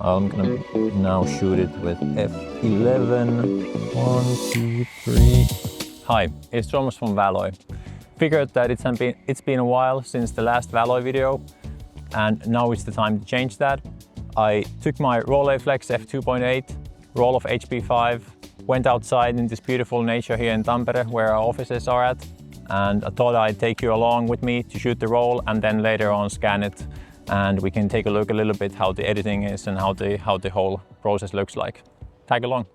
I'm gonna now shoot it with f11. 1, 2, 3. Hi, it's Thomas from VALOI. Figured that it's been a while since the last VALOI video, and now it's the time to change that. I took my Rolleiflex f2.8, Rolleiflex HP5, went outside in this beautiful nature here in Tampere where our offices are at, and I thought I'd take you along with me to shoot the roll and then later on scan it, and we can take a look a little bit how the editing is and how the whole process looks like. Tag along.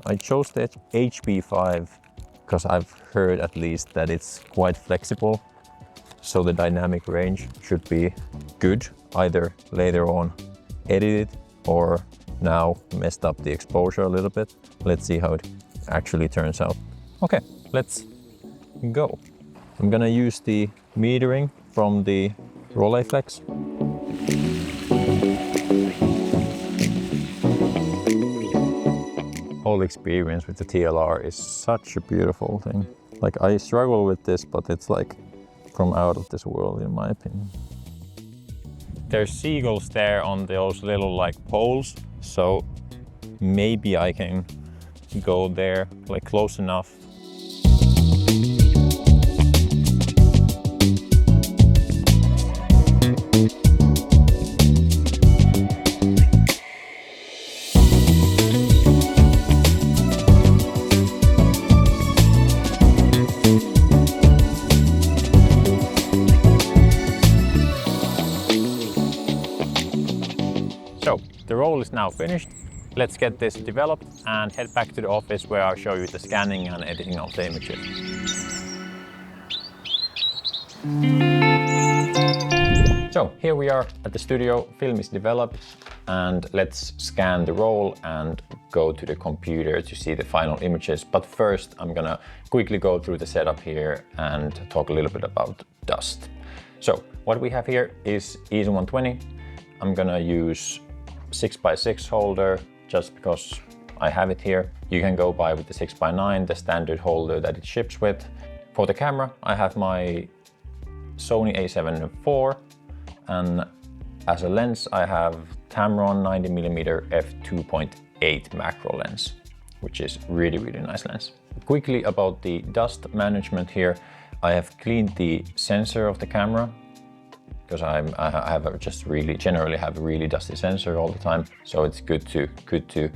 I chose the HP5 because I've heard at least that it's quite flexible, so the dynamic range should be good, either later on edit it or now messed up the exposure a little bit. Let's see how it actually turns out. Okay, let's go. I'm gonna use the metering from the Rolleiflex. Whole experience with the TLR is such a beautiful thing. Like, I struggle with this, but it's like from out of this world in my opinion. There's seagulls there on those little like poles, so maybe I can go there like close enough. So the roll is now finished. Let's get this developed and head back to the office where I'll show you the scanning and editing of the images. So here we are at the studio, film is developed, and let's scan the roll and go to the computer to see the final images. But first I'm gonna quickly go through the setup here and talk a little bit about dust. So what we have here is easy120. I'm gonna use 6x6 holder just because I have it here. You can go by with the 6x9, the standard holder that it ships with. For the camera, I have my Sony a7 IV, and as a lens, I have Tamron 90mm f2.8 macro lens, which is really nice lens. Quickly about the dust management here, I have cleaned the sensor of the camera, because I generally have a really dusty sensor all the time, so it's good to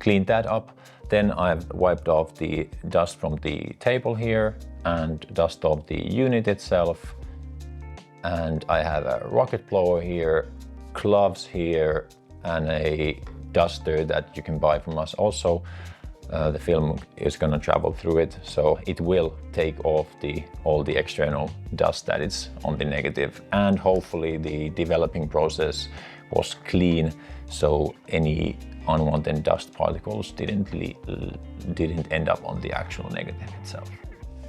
clean that up. Then I've wiped off the dust from the table here and dust off the unit itself. And I have a rocket blower here, gloves here, and a duster that you can buy from us also. The film is gonna travel through it, so it will take off all the external dust that is on the negative, and hopefully the developing process was clean, so any unwanted dust particles didn't end up on the actual negative itself.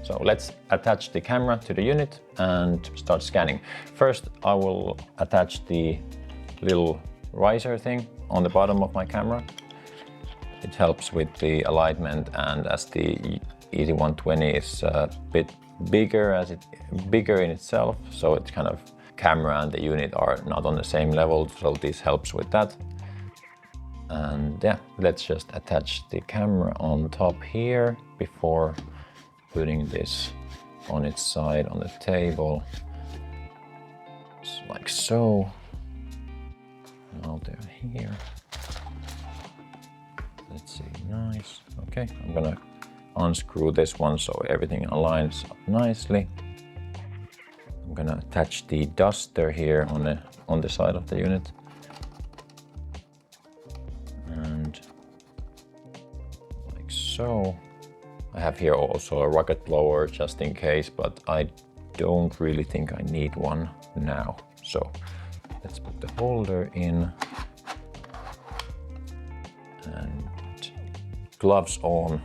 So let's attach the camera to the unit and start scanning. First, I will attach the little riser thing on the bottom of my camera. It helps with the alignment, and as the easy120 is a bit bigger in itself, so it's kind of camera and the unit are not on the same level, so this helps with that. And yeah, let's just attach the camera on top here before putting this on its side on the table, just like so. Now they're here. Let's see, nice. Okay, I'm gonna unscrew this one so everything aligns up nicely. I'm gonna attach the duster here on the side of the unit. And like so. I have here also a rocket blower just in case, but I don't really think I need one now. So let's put the holder in. And gloves on.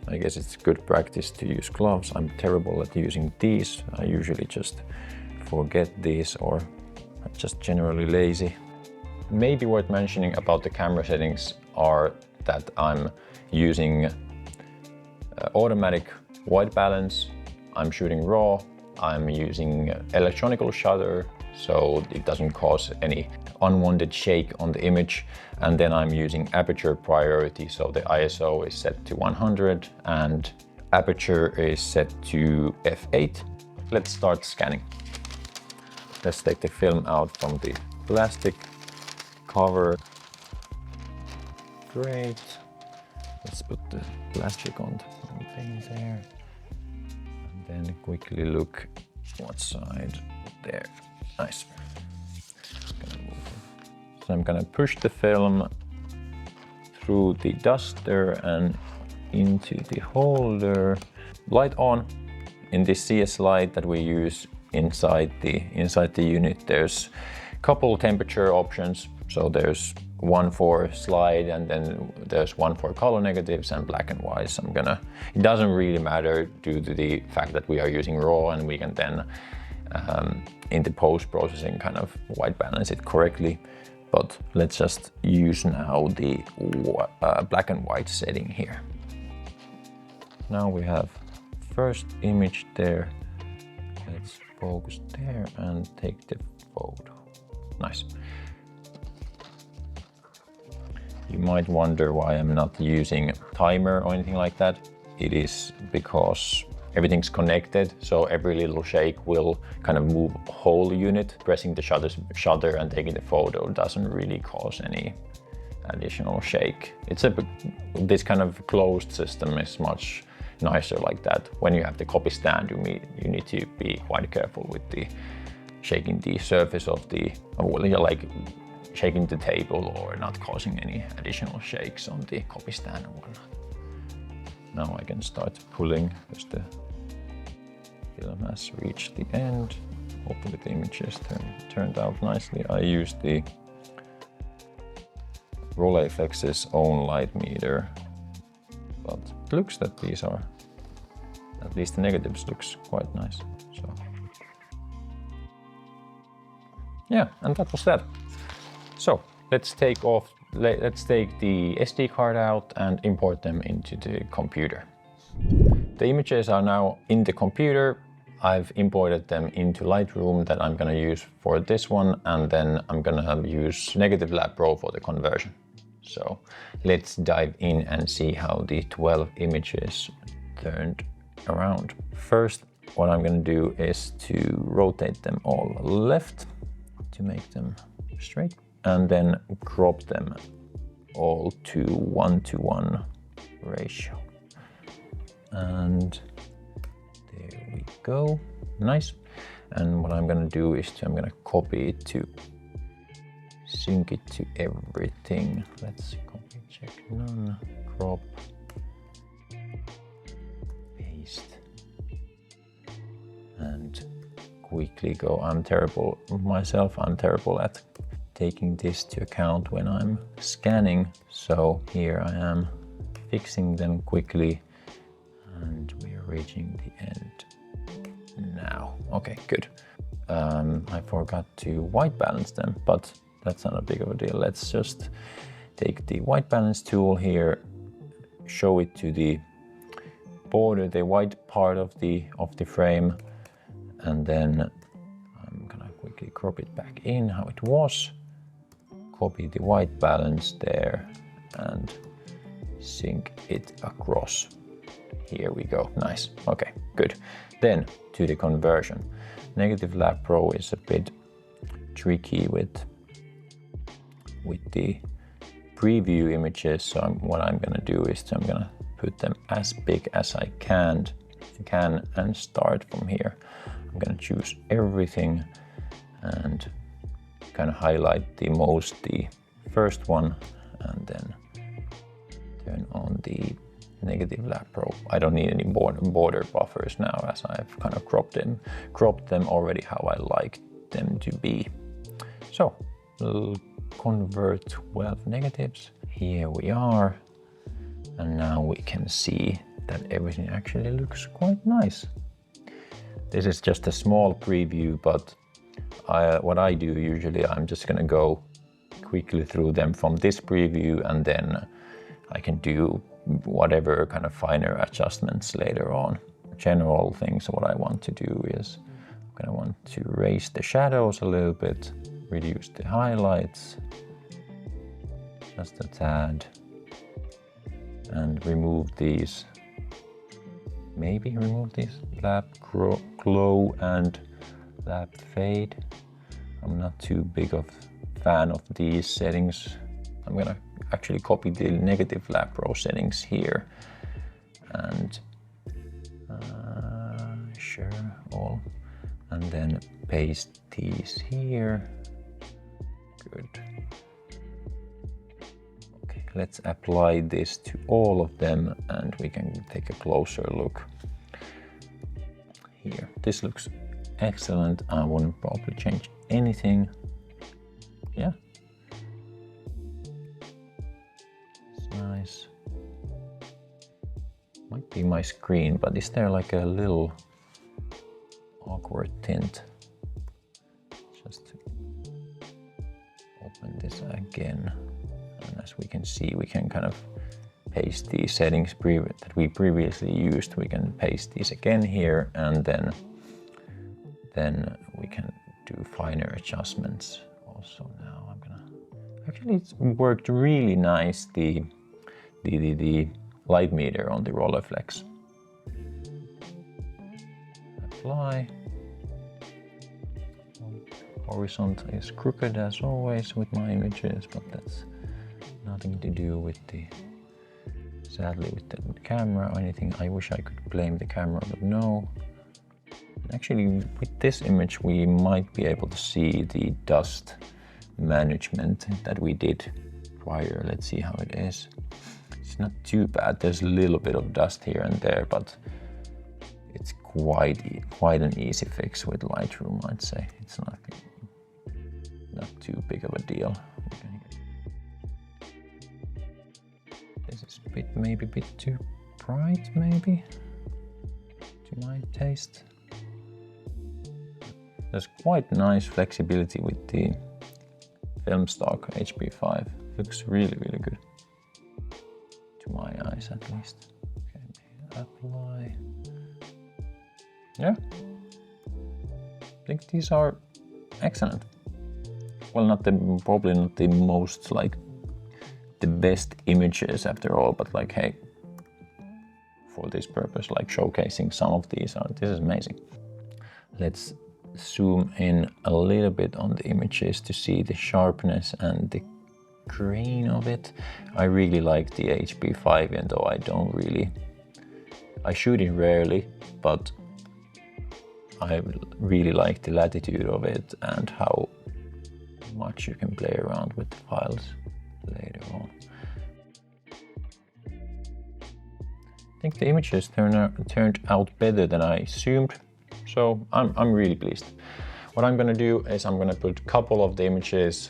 I guess it's good practice to use gloves. I'm terrible at using these. I usually just forget these, or I'm just generally lazy. Maybe worth mentioning about the camera settings are that I'm using automatic white balance, I'm shooting RAW, I'm using electronic shutter, so it doesn't cause any unwanted shake on the image. And then I'm using aperture priority, so the ISO is set to 100 and aperture is set to f8. Let's start scanning. Let's take the film out from the plastic cover. Great. Let's put the plastic on the thing there. And then quickly look what side. There. Nice. So I'm gonna push the film through the duster and into the holder. Light on. In this CS light that we use inside the unit, there's a couple temperature options. So there's one for slide, and then there's one for color negatives and black and white. So it doesn't really matter due to the fact that we are using RAW, and we can then in the post-processing kind of white balance it correctly. But let's just use now the black and white setting here. Now we have first image there. Let's focus there and take the photo. Nice. You might wonder why I'm not using a timer or anything like that. It is because everything's connected, so every little shake will kind of move a whole unit. Pressing the shutter and taking the photo doesn't really cause any additional shake. This kind of closed system is much nicer like that. When you have the copy stand, you need to be quite careful with the shaking the surface of like shaking the table or not causing any additional shakes on the copy stand or whatnot. Now I can start pulling because the film has reached the end. Hopefully the images turned out nicely. I used the Rolleiflex's own light meter, but it looks that these are, at least the negatives looks quite nice. So yeah, and that was that. So let's take the SD card out and import them into the computer. The images are now in the computer. I've imported them into Lightroom that I'm gonna use for this one, and then I'm gonna use Negative Lab Pro for the conversion. So let's dive in and see how the 12 images turned around. First, what I'm gonna do is to rotate them all left to make them straight, and then crop them all to 1:1 ratio. And there we go, nice. And what I'm gonna do is I'm gonna copy it to sync it to everything. Let's copy, check none, crop, paste, and quickly go. I'm terrible at taking this to account when I'm scanning. So here I am fixing them quickly, and we are reaching the end now. Okay, good. I forgot to white balance them, but that's not a big of a deal. Let's just take the white balance tool here, show it to the border, the white part of the frame, and then I'm gonna quickly crop it back in how it was. Copy the white balance there and sync it across. Here we go, nice, okay, good. Then to the conversion. Negative Lab Pro is a bit tricky with the preview images, so what I'm gonna do is I'm gonna put them as big as I can and start from here. I'm gonna choose everything and kind of highlight the first one, and then turn on the Negative Lab Pro. I don't need any border buffers now, as I've kind of cropped them already how I like them to be. So we'll convert 12 negatives. Here we are, and now we can see that everything actually looks quite nice. This is just a small preview, but what I do usually, I'm just gonna go quickly through them from this preview, and then I can do whatever kind of finer adjustments later on. General things, what I want to do is I'm gonna want to raise the shadows a little bit, reduce the highlights just a tad, and remove these. Maybe remove these lap glow and lap fade. I'm not too big of a fan of these settings. I'm gonna actually copy the negative lap row settings here and sure all, and then paste these here. Good. Okay, let's apply this to all of them and we can take a closer look here. This looks excellent. I wouldn't probably change anything. Yeah, it's nice. Might be my screen, but is there like a little awkward tint? Just to open this again, and as we can see, we can kind of paste these settings that we previously used. We can paste these again here, and then we can do finer adjustments also. Now I'm gonna actually, it's worked really nice, the light meter on the Rolleiflex. Apply. Horizontal is crooked as always with my images, but that's nothing to do with the, sadly, with the camera or anything. I wish I could blame the camera, but no. Actually, with this image, we might be able to see the dust management that we did prior. Let's see how it is. It's not too bad. There's a little bit of dust here and there, but it's quite an easy fix with Lightroom, I'd say. It's not too big of a deal. This is maybe a bit too bright, maybe, to my taste. There's quite nice flexibility with the film stock HP5. Looks really, really good. To my eyes, at least. Okay, apply. Yeah. I think these are excellent. Well, probably not the most, like, the best images after all, but like, hey, for this purpose, like showcasing some of these, this is amazing. Let's zoom in a little bit on the images to see the sharpness and the grain of it. I really like the HP5, even though I shoot it rarely, but I really like the latitude of it and how much you can play around with the files later on. I think the images turned out better than I assumed, so I'm really pleased. What I'm gonna do is I'm gonna put a couple of the images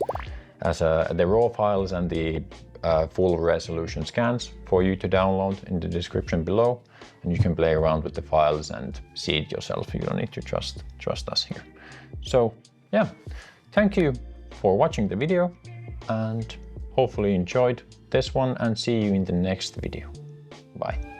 as the raw files and the full resolution scans for you to download in the description below, and you can play around with the files and see it yourself. You don't need to trust us here. So yeah, thank you for watching the video, and hopefully you enjoyed this one, and see you in the next video. Bye.